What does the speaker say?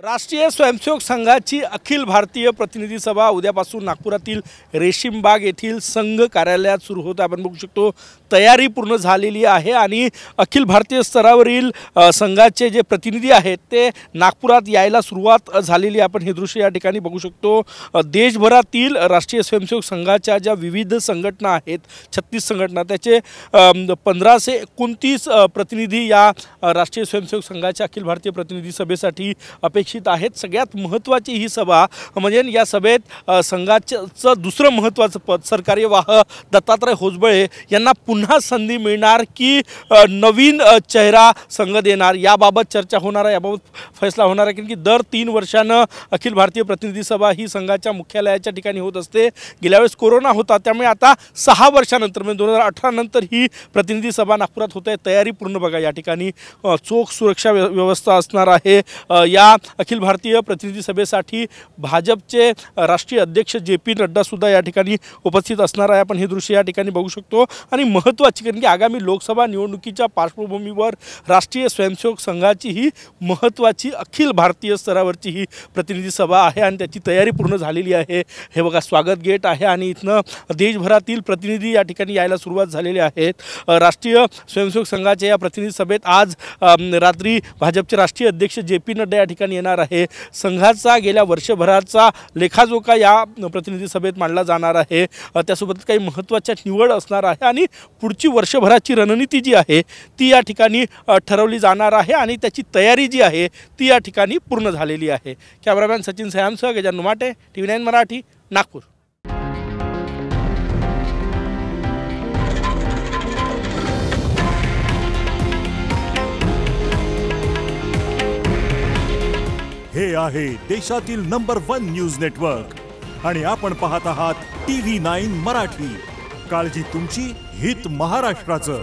राष्ट्रीय स्वयंसेवक संघाची अखिल भारतीय प्रतिनिधी सभा उद्यापासून नागपुरातील रेशीमबाग येथील संघ कार्यालयात सुरू होत आहे। आपण बघू शकतो तयारी पूर्ण झालेली आहे आणि अखिल भारतीय स्तरावरील संघाचे जे प्रतिनिधी आहेत ते नागपुरात यायला सुरुवात झालेली आहे। आपण हे दृश्य या ठिकाणी बघू शकतो। देशभरातील राष्ट्रीय स्वयंसेवक संघाच्या ज्या विविध संघटना आहेत 36 संघटना त्याचे 15 से 29 प्रतिनिधी या राष्ट्रीय स्वयंसेवक संघाच्या अखिल भारतीय प्रतिनिधी सभेसाठी अपेक्षित आहेत। सगळ्यात महत्त्वाची ही सभा म्हणजे या सभेत संघाचं दुसरं महत्त्वाचं पद सरकार्यवाह दत्तात्रय होसबळे यांना पुन्हा संधी मिळणार की नवीन चेहरा संघ देणार याबाबत चर्चा होणार आहे, याबाबत फैसला होणार आहे। कारण की दर 3 वर्षांना अखिल भारतीय प्रतिनिधी सभा ही संघाच्या मुख्यालयाच्या ठिकाणी होत असते। गेल्या वेळेस कोरोना होता त्यामुळे आता 6 वर्षानंतर म्हणजे 2018 नंतर ही प्रतिनिधी सभा नागपुरात होत आहे। तयारी पूर्ण बघा या ठिकाणी चोख सुरक्षा व्यवस्था असणार आहे। या अखिल भारतीय प्रतिनिधी सभेसाठी भाजपचे राष्ट्रीय अध्यक्ष जे.पी. नड्डा सुद्धा या ठिकाणी उपस्थित असणार आहे। आपण हे दृश्य या ठिकाणी बघू शकतो आणि महत्त्वाची कारण की आगामी लोकसभा निवडणुकीच्या पार्श्वभूमीवर राष्ट्रीय स्वयंसेवक संघाची ही महत्त्वाची अखिल भारतीय स्तरावरची ही प्रतिनिधी सभा आहे आणि त्याची तयारी पूर्ण झालेली आहे। हे बघा स्वागत गेट आहे आणि इथनं देशभरातील प्रतिनिधी या ठिकाणी यायला सुरुवात झालेली आहेत। राष्ट्रीय स्वयंसेवक संघाच्या या प्रतिनिधी सभेत आज रात्री भाजपचे राष्ट्रीय अध्यक्ष जे.पी. नड्डा या ठिकाणी येणार आहे। संघाचा गेल्या वर्षभराचा लेखाजोखा या प्रतिनिधी सभेत मांडला जाणार आहे। त्यासोबत काही महत्त्वाच्या निवड असणार आहे आणि पुढची वर्षभराची रणनीती जी आहे ती या ठिकाणी ठरवली जाणार आहे आणि त्याची तयारी जी आहे ती या ठिकाणी पूर्ण झालेली आहे। कॅमेरामॅन सचिन सयामसह गजानन नुमाटे, TV9 मराठी, नागपूर। हे आहे देशातील नंबर 1 न्यूज नेटवर्क आणि आपण पाहत आहात TV9 मराठी। काळजी तुमची, हित महाराष्ट्राचं।